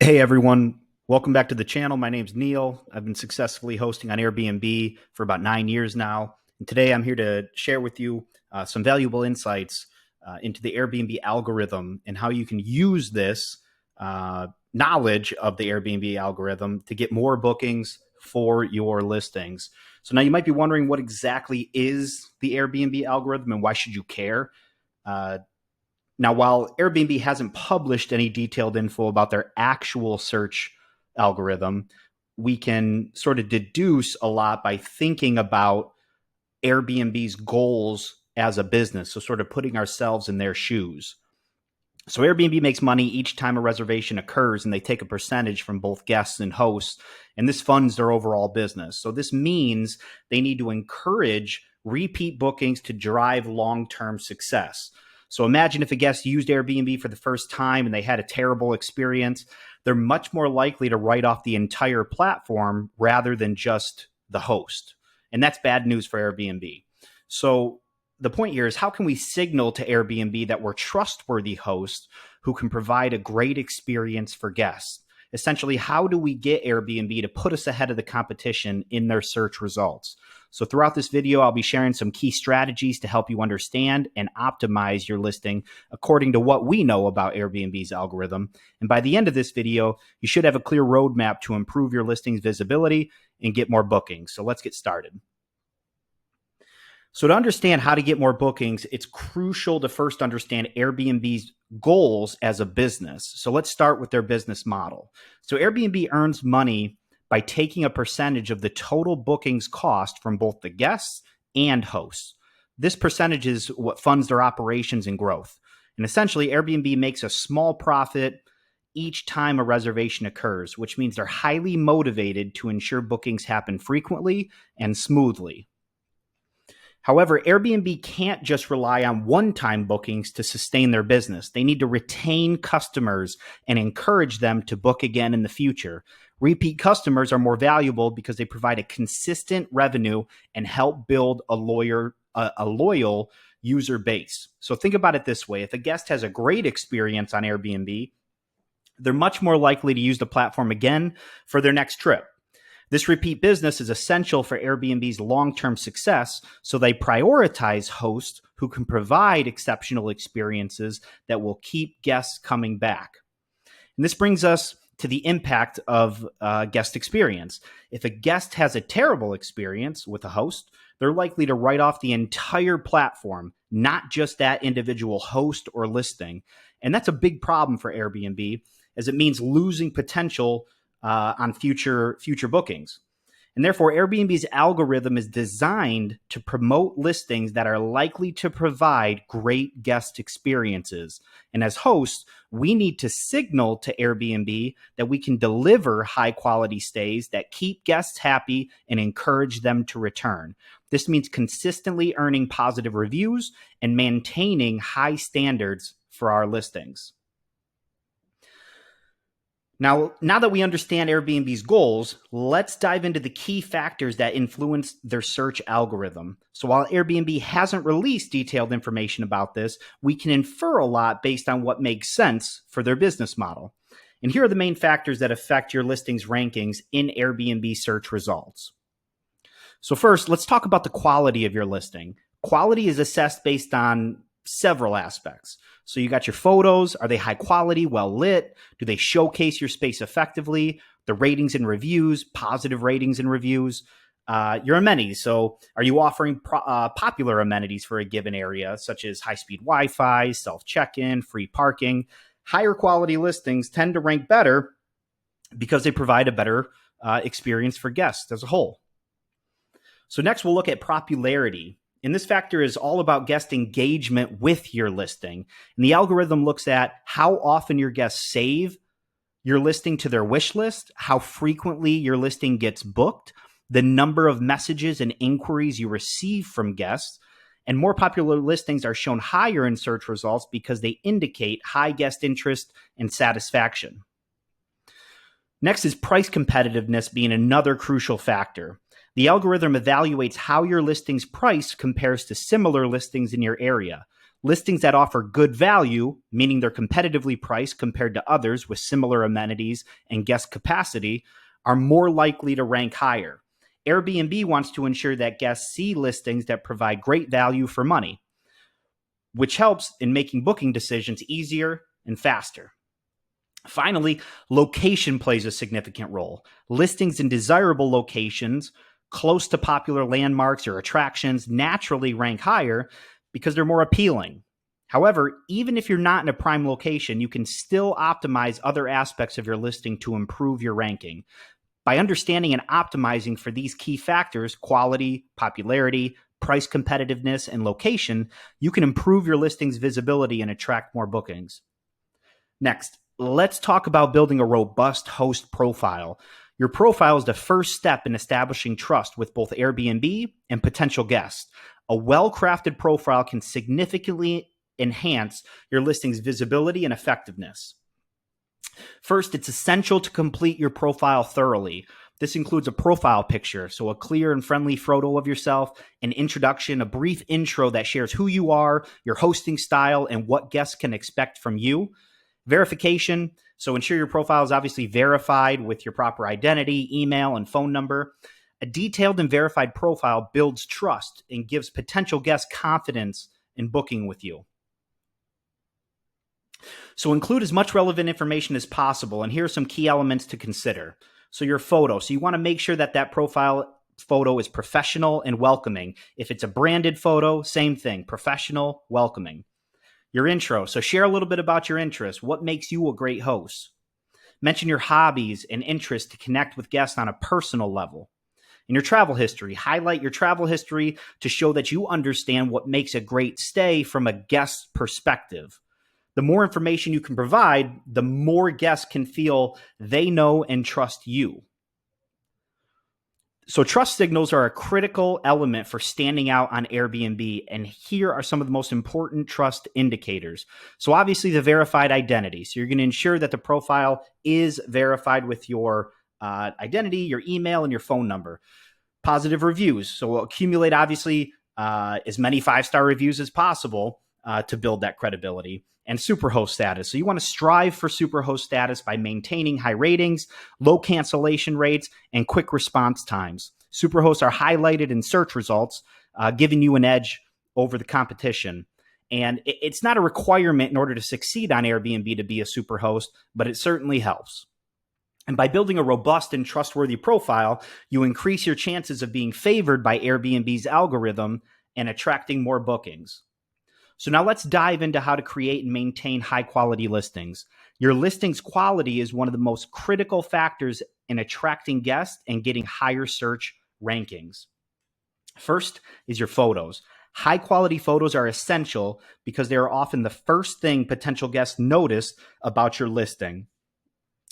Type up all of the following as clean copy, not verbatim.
Hey everyone, welcome back to the channel. My name's Neil. I've been successfully hosting on Airbnb for about 9 years now. And today I'm here to share with you some valuable insights into the Airbnb algorithm and how you can use this knowledge of the Airbnb algorithm to get more bookings for your listings. So now you might be wondering, what exactly is the Airbnb algorithm and why should you care? Now, while Airbnb hasn't published any detailed info about their actual search algorithm, we can sort of deduce a lot by thinking about Airbnb's goals as a business. So sort of putting ourselves in their shoes. So Airbnb makes money each time a reservation occurs, and they take a percentage from both guests and hosts, and this funds their overall business. So this means they need to encourage repeat bookings to drive long-term success. So imagine if a guest used Airbnb for the first time and they had a terrible experience, they're much more likely to write off the entire platform rather than just the host. And that's bad news for Airbnb. So the point here is, how can we signal to Airbnb that we're trustworthy hosts who can provide a great experience for guests? Essentially, how do we get Airbnb to put us ahead of the competition in their search results? So throughout this video, I'll be sharing some key strategies to help you understand and optimize your listing according to what we know about Airbnb's algorithm. And by the end of this video, you should have a clear roadmap to improve your listing's visibility and get more bookings. So let's get started. So to understand how to get more bookings, it's crucial to first understand Airbnb's goals as a business. So let's start with their business model. So Airbnb earns money by taking a percentage of the total bookings cost from both the guests and hosts. This percentage is what funds their operations and growth. And essentially, Airbnb makes a small profit each time a reservation occurs, which means they're highly motivated to ensure bookings happen frequently and smoothly. However, Airbnb can't just rely on one-time bookings to sustain their business. They need to retain customers and encourage them to book again in the future. Repeat customers are more valuable because they provide a consistent revenue and help build a loyal user base. So think about it this way. If a guest has a great experience on Airbnb, they're much more likely to use the platform again for their next trip. This repeat business is essential for Airbnb's long-term success, so they prioritize hosts who can provide exceptional experiences that will keep guests coming back. And this brings us to the impact of guest experience. If a guest has a terrible experience with a host, they're likely to write off the entire platform, not just that individual host or listing. And that's a big problem for Airbnb, as it means losing potential on future bookings. And therefore, Airbnb's algorithm is designed to promote listings that are likely to provide great guest experiences. And as hosts, we need to signal to Airbnb that we can deliver high quality stays that keep guests happy and encourage them to return. This means consistently earning positive reviews and maintaining high standards for our listings. Now that we understand Airbnb's goals, let's dive into the key factors that influence their search algorithm. So while Airbnb hasn't released detailed information about this, we can infer a lot based on what makes sense for their business model. And here are the main factors that affect your listing's rankings in Airbnb search results. So first, let's talk about the quality of your listing. Quality is assessed based on several aspects. So you got your photos. Are they high quality, well lit? Do they showcase your space effectively? The ratings and reviews, positive ratings and reviews. Your amenities. So are you offering popular amenities for a given area, such as high-speed Wi-Fi, self-check-in, free parking? Higher quality listings tend to rank better because they provide a better experience for guests as a whole. So next, we'll look at popularity. And this factor is all about guest engagement with your listing. And the algorithm looks at how often your guests save your listing to their wish list, how frequently your listing gets booked, the number of messages and inquiries you receive from guests. And more popular listings are shown higher in search results because they indicate high guest interest and satisfaction. Next is price competitiveness being another crucial factor. The algorithm evaluates how your listing's price compares to similar listings in your area. Listings that offer good value, meaning they're competitively priced compared to others with similar amenities and guest capacity, are more likely to rank higher. Airbnb wants to ensure that guests see listings that provide great value for money, which helps in making booking decisions easier and faster. Finally, location plays a significant role. Listings in desirable locations, close to popular landmarks or attractions, naturally rank higher because they're more appealing. However, even if you're not in a prime location, you can still optimize other aspects of your listing to improve your ranking. By understanding and optimizing for these key factors, quality, popularity, price competitiveness, and location, you can improve your listing's visibility and attract more bookings. Next, let's talk about building a robust host profile. Your profile is the first step in establishing trust with both Airbnb and potential guests. A well-crafted profile can significantly enhance your listing's visibility and effectiveness. First, it's essential to complete your profile thoroughly. This includes a profile picture, so a clear and friendly photo of yourself, an introduction, a brief intro that shares who you are, your hosting style, and what guests can expect from you. Verification, so ensure your profile is obviously verified with your proper identity, email, and phone number. A detailed and verified profile builds trust and gives potential guests confidence in booking with you. So include as much relevant information as possible, and here are some key elements to consider. So your photo. So you want to make sure that that profile photo is professional and welcoming. If it's a branded photo, same thing, professional, welcoming. Your intro. So share a little bit about your interests. What makes you a great host? Mention your hobbies and interests to connect with guests on a personal level. In your travel history, highlight your travel history to show that you understand what makes a great stay from a guest's perspective. The more information you can provide, the more guests can feel they know and trust you. So trust signals are a critical element for standing out on Airbnb, and here are some of the most important trust indicators. So obviously the verified identity. So you're going to ensure that the profile is verified with your identity, your email, and your phone number. Positive reviews. So we'll accumulate obviously as many 5-star reviews as possible to build that credibility. And superhost status. So you want to strive for superhost status by maintaining high ratings, low cancellation rates, and quick response times. Superhosts are highlighted in search results, giving you an edge over the competition. And it's not a requirement in order to succeed on Airbnb to be a superhost, but it certainly helps. And by building a robust and trustworthy profile, you increase your chances of being favored by Airbnb's algorithm and attracting more bookings. So now let's dive into how to create and maintain high-quality listings. Your listing's quality is one of the most critical factors in attracting guests and getting higher search rankings. First is your photos. High-quality photos are essential because they are often the first thing potential guests notice about your listing.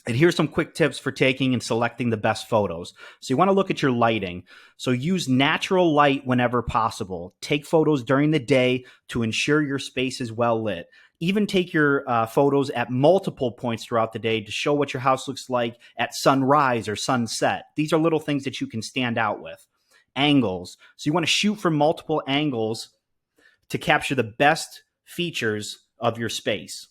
And here's some quick tips for taking and selecting the best photos. So you want to look at your lighting. So use natural light whenever possible. Take photos during the day to ensure your space is well lit. Even take your photos at multiple points throughout the day to show what your house looks like at sunrise or sunset. These are little things that you can stand out with. Angles. So you want to shoot from multiple angles to capture the best features of your space.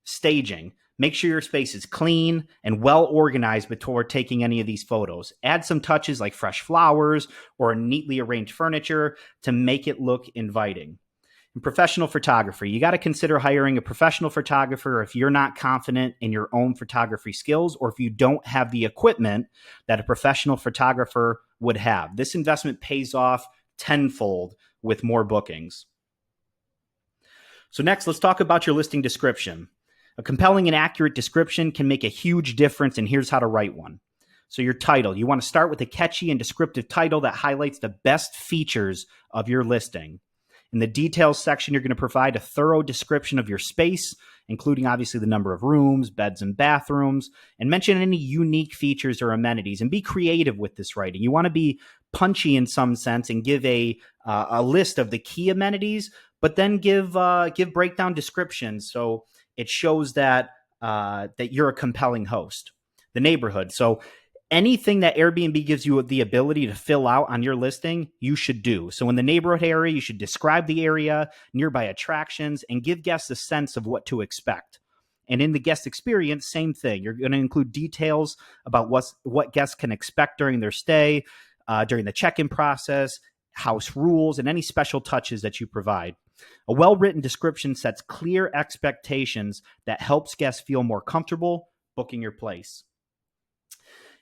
Staging. Make sure your space is clean and well organized before taking any of these photos. Add some touches like fresh flowers or neatly arranged furniture to make it look inviting. And professional photography. You got to consider hiring a professional photographer if you're not confident in your own photography skills or if you don't have the equipment that a professional photographer would have. This investment pays off tenfold with more bookings. So next, let's talk about your listing description. A compelling and accurate description can make a huge difference, and here's how to write one. So your title, you want to start with a catchy and descriptive title that highlights the best features of your listing. In the details section, you're going to provide a thorough description of your space, including obviously the number of rooms, beds, and bathrooms, and mention any unique features or amenities, and be creative with this writing. You want to be punchy in some sense and give a list of the key amenities, but then give breakdown descriptions so it shows that you're a compelling host. The neighborhood. So Anything that Airbnb gives you the ability to fill out on your listing, you should do. So in the neighborhood area, you should describe the area, nearby attractions, and give guests a sense of what to expect. And in the guest experience, same thing. You're going to include details about what guests can expect during their stay, during the check-in process, house rules, and any special touches that you provide. A well-written description sets clear expectations that helps guests feel more comfortable booking your place.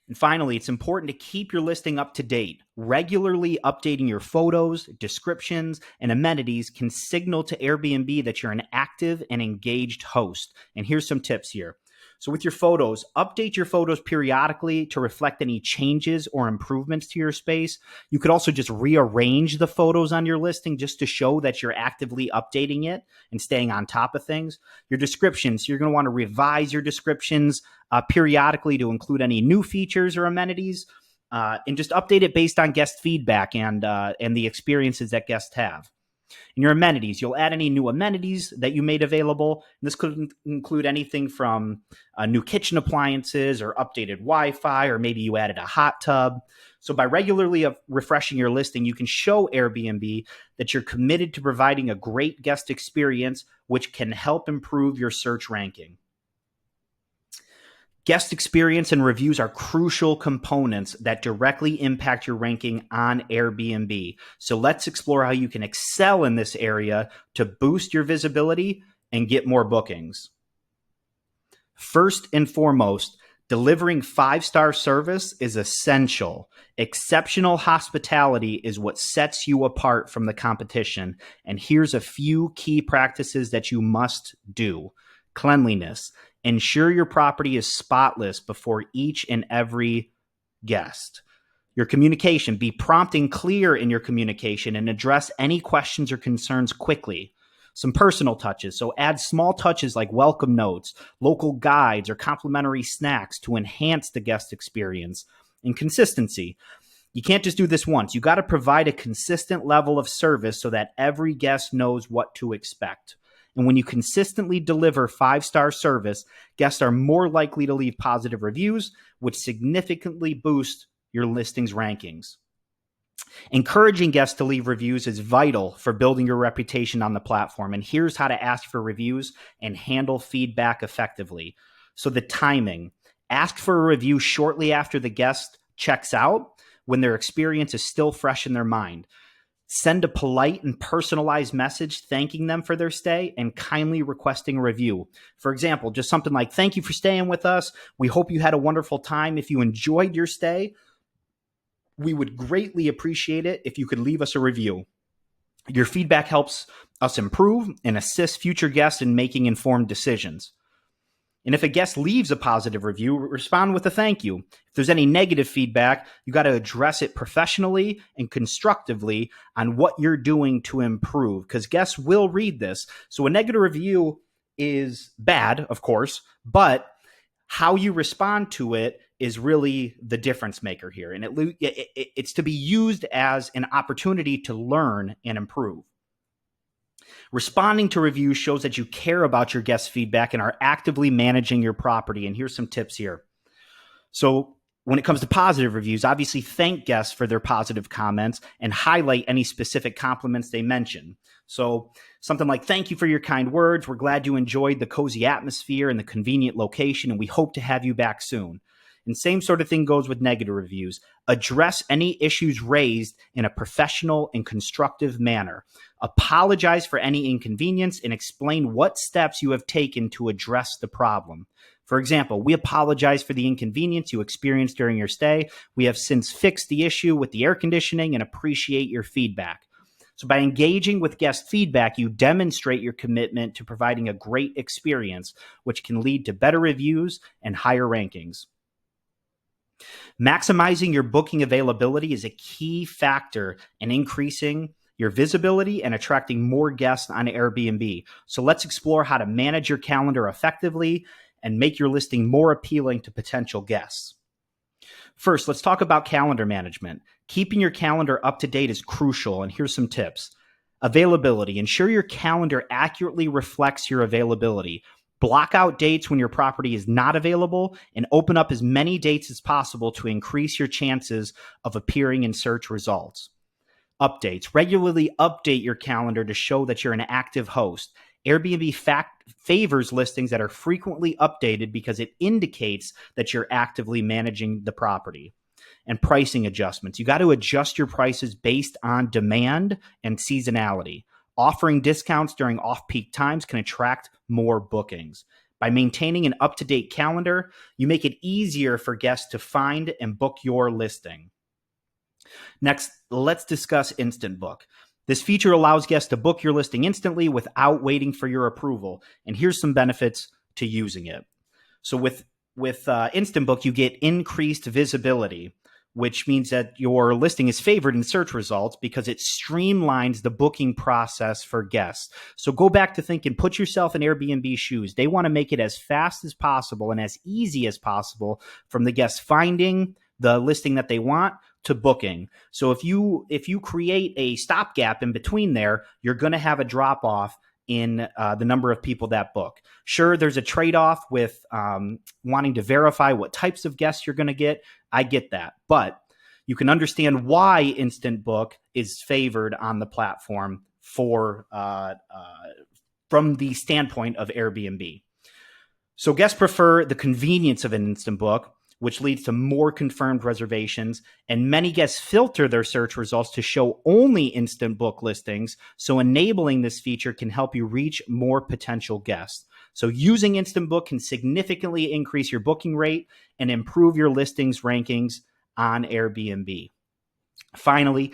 And finally, it's important to keep your listing up to date. Regularly updating your photos, descriptions, and amenities can signal to Airbnb that you're an active and engaged host. And here's some tips here. So with your photos, update your photos periodically to reflect any changes or improvements to your space. You could also just rearrange the photos on your listing just to show that you're actively updating it and staying on top of things. Your descriptions, you're going to want to revise your descriptions periodically to include any new features or amenities, and just update it based on guest feedback and the experiences that guests have. In your amenities, you'll add any new amenities that you made available. And this could include anything from new kitchen appliances or updated Wi-Fi, or maybe you added a hot tub. So by regularly refreshing your listing, you can show Airbnb that you're committed to providing a great guest experience, which can help improve your search ranking. Guest experience and reviews are crucial components that directly impact your ranking on Airbnb. So let's explore how you can excel in this area to boost your visibility and get more bookings. First and foremost, delivering 5-star service is essential. Exceptional hospitality is what sets you apart from the competition. And here's a few key practices that you must do. Cleanliness. Ensure your property is spotless before each and every guest. Your communication. Be prompt and clear in your communication and address any questions or concerns quickly. Some personal touches. So add small touches like welcome notes, local guides, or complimentary snacks to enhance the guest experience. And consistency. You can't just do this once. You got to provide a consistent level of service so that every guest knows what to expect. And when you consistently deliver 5-star service, guests are more likely to leave positive reviews, which significantly boost your listing's rankings. Encouraging guests to leave reviews is vital for building your reputation on the platform. And here's how to ask for reviews and handle feedback effectively. So the timing. Ask for a review shortly after the guest checks out, when their experience is still fresh in their mind. Send a polite and personalized message thanking them for their stay and kindly requesting a review. For example, just something like, "Thank you for staying with us. We hope you had a wonderful time. If you enjoyed your stay, we would greatly appreciate it if you could leave us a review." Your feedback helps us improve and assist future guests in making informed decisions. And if a guest leaves a positive review, respond with a thank you. If there's any negative feedback, you got to address it professionally and constructively on what you're doing to improve, because guests will read this. So a negative review is bad, of course, but how you respond to it is really the difference maker here. And it's to be used as an opportunity to learn and improve. Responding to reviews shows that you care about your guest feedback and are actively managing your property. And here's some tips here. So when it comes to positive reviews, obviously thank guests for their positive comments and highlight any specific compliments they mention. So something like, "Thank you for your kind words. We're glad you enjoyed the cozy atmosphere and the convenient location, and we hope to have you back soon." And same sort of thing goes with negative reviews. Address any issues raised in a professional and constructive manner. Apologize for any inconvenience and explain what steps you have taken to address the problem. For example, "We apologize for the inconvenience you experienced during your stay. We have since fixed the issue with the air conditioning and appreciate your feedback." So by engaging with guest feedback, you demonstrate your commitment to providing a great experience, which can lead to better reviews and higher rankings. Maximizing your booking availability is a key factor in increasing your visibility and attracting more guests on Airbnb. So let's explore how to manage your calendar effectively and make your listing more appealing to potential guests. First, let's talk about calendar management. Keeping your calendar up to date is crucial, and here's some tips. Availability. Ensure your calendar accurately reflects your availability. Block out dates when your property is not available and open up as many dates as possible to increase your chances of appearing in search results. Updates. Regularly update your calendar to show that you're an active host. Airbnb favors listings that are frequently updated because it indicates that you're actively managing the property. And pricing adjustments. You got to adjust your prices based on demand and seasonality. Offering discounts during off-peak times can attract more bookings. By maintaining an up-to-date calendar, you make it easier for guests to find and book your listing. Next, let's discuss Instant Book. This feature allows guests to book your listing instantly without waiting for your approval. And here's some benefits to using it. So with Instant Book, you get increased visibility, which means that your listing is favored in search results because it streamlines the booking process for guests. So go back to thinking, put yourself in Airbnb shoes. They want to make it as fast as possible and as easy as possible from the guests finding the listing that they want to booking. So if you create a stopgap in between there, you're going to have a drop off in the number of people that book. Sure, there's a trade-off with wanting to verify what types of guests you're going to get. I get that. But you can understand why Instant Book is favored on the platform from the standpoint of Airbnb. So guests prefer the convenience of an Instant Book, which leads to more confirmed reservations. And many guests filter their search results to show only Instant Book listings. So enabling this feature can help you reach more potential guests. So using Instant Book can significantly increase your booking rate and improve your listings rankings on Airbnb. Finally,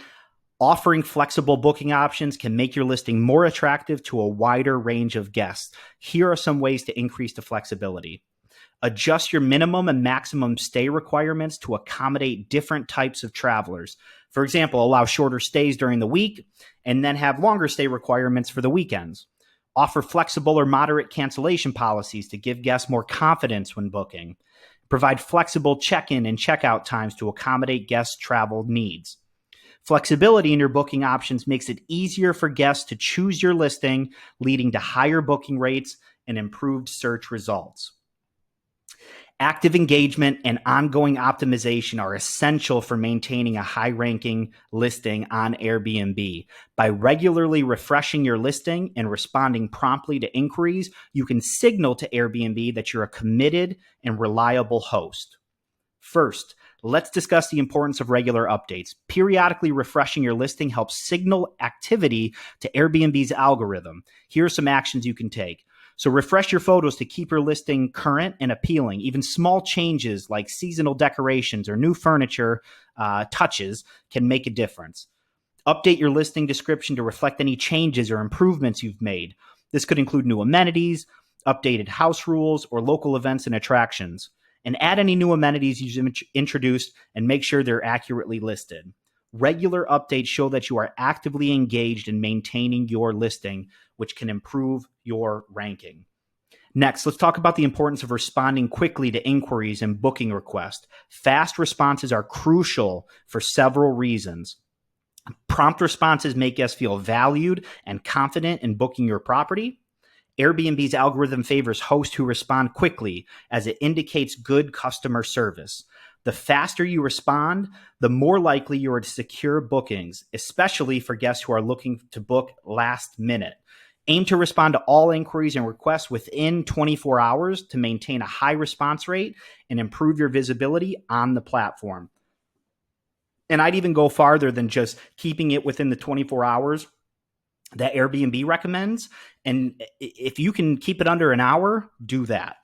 offering flexible booking options can make your listing more attractive to a wider range of guests. Here are some ways to increase the flexibility. Adjust your minimum and maximum stay requirements to accommodate different types of travelers. For example, allow shorter stays during the week and then have longer stay requirements for the weekends. Offer flexible or moderate cancellation policies to give guests more confidence when booking. Provide flexible check-in and check-out times to accommodate guests' travel needs. Flexibility in your booking options makes it easier for guests to choose your listing, leading to higher booking rates and improved search results. Active engagement and ongoing optimization are essential for maintaining a high-ranking listing on Airbnb. By regularly refreshing your listing and responding promptly to inquiries, you can signal to Airbnb that you're a committed and reliable host. First, let's discuss the importance of regular updates. Periodically refreshing your listing helps signal activity to Airbnb's algorithm. Here are some actions you can take. So refresh your photos to keep your listing current and appealing. Even small changes like seasonal decorations or new furniture touches can make a difference. Update your listing description to reflect any changes or improvements you've made. This could include new amenities, updated house rules, or local events and attractions. And add any new amenities you've introduced and make sure they're accurately listed. Regular updates show that you are actively engaged in maintaining your listing, which can improve your ranking. Next, let's talk about the importance of responding quickly to inquiries and booking requests. Fast responses are crucial for several reasons. Prompt responses make guests feel valued and confident in booking your property. Airbnb's algorithm favors hosts who respond quickly, as it indicates good customer service. The faster you respond, the more likely you are to secure bookings, especially for guests who are looking to book last minute. Aim to respond to all inquiries and requests within 24 hours to maintain a high response rate and improve your visibility on the platform. And I'd even go farther than just keeping it within the 24 hours that Airbnb recommends. And if you can keep it under an hour, do that.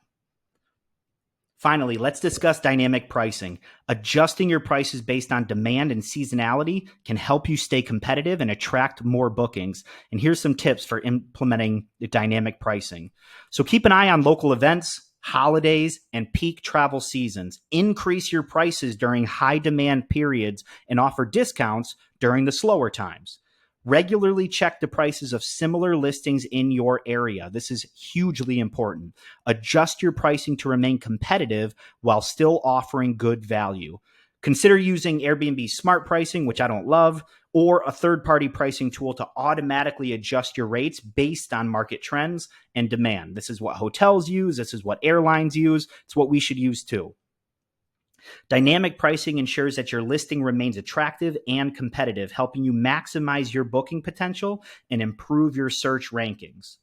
Finally, let's discuss dynamic pricing. Adjusting your prices based on demand and seasonality can help you stay competitive and attract more bookings. And here's some tips for implementing the dynamic pricing. So keep an eye on local events, holidays, and peak travel seasons. Increase your prices during high demand periods and offer discounts during the slower times. Regularly check the prices of similar listings in your area. This is hugely important. Adjust your pricing to remain competitive while still offering good value. Consider using Airbnb Smart Pricing, which I don't love, or a third-party pricing tool to automatically adjust your rates based on market trends and demand. This is what hotels use. This is what airlines use. It's what we should use too. Dynamic pricing ensures that your listing remains attractive and competitive, helping you maximize your booking potential and improve your search rankings.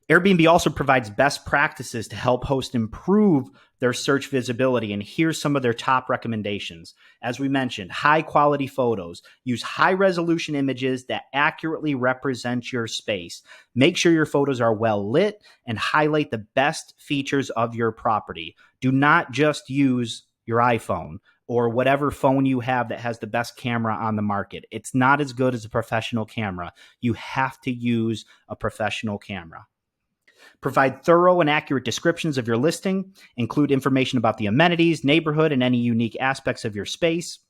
Airbnb also provides best practices to help hosts improve their search visibility, and here's some of their top recommendations. As we mentioned, high quality photos. Use high resolution images that accurately represent your space. Make sure your photos are well lit and highlight the best features of your property. Do not just use your iPhone or whatever phone you have that has the best camera on the market. It's not as good as a professional camera. You have to use a professional camera. Provide thorough and accurate descriptions of your listing. Include information about the amenities, neighborhood, and any unique aspects of your space.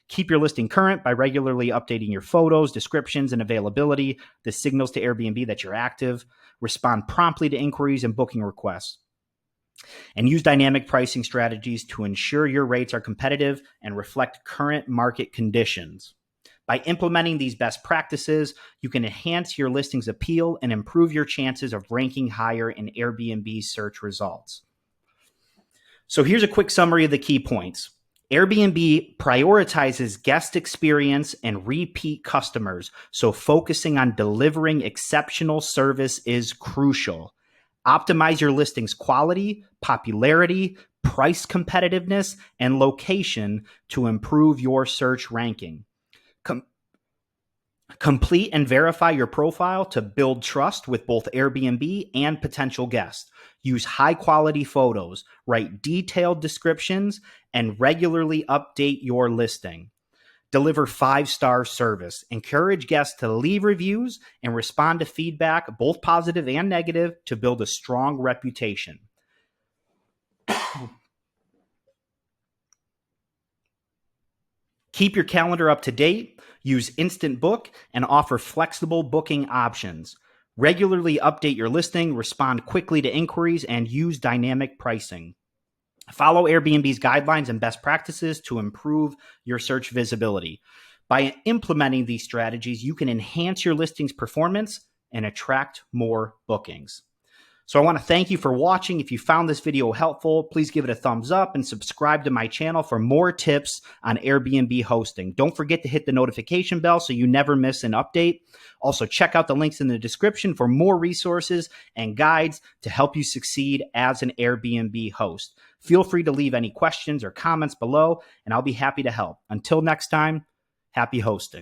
Keep your listing current by regularly updating your photos, descriptions, and availability. This signals to Airbnb that you're active. Respond promptly to inquiries and booking requests. And use dynamic pricing strategies to ensure your rates are competitive and reflect current market conditions. By implementing these best practices, you can enhance your listing's appeal and improve your chances of ranking higher in Airbnb search results. So here's a quick summary of the key points. Airbnb prioritizes guest experience and repeat customers, so focusing on delivering exceptional service is crucial. Optimize your listing's quality, popularity, price competitiveness, and location to improve your search ranking. Complete and verify your profile to build trust with both Airbnb and potential guests. Use high-quality photos, write detailed descriptions, and regularly update your listing. Deliver 5-star service. Encourage guests to leave reviews and respond to feedback, both positive and negative, to build a strong reputation. Keep your calendar up to date. Use Instant Book and offer flexible booking options. Regularly update your listing, respond quickly to inquiries, and use dynamic pricing. Follow Airbnb's guidelines and best practices to improve your search visibility. By implementing these strategies, you can enhance your listing's performance and attract more bookings. So I want to thank you for watching. If you found this video helpful, please give it a thumbs up and subscribe to my channel for more tips on Airbnb hosting. Don't forget to hit the notification bell so you never miss an update. Also, check out the links in the description for more resources and guides to help you succeed as an Airbnb host. Feel free to leave any questions or comments below, and I'll be happy to help. Until next time, happy hosting.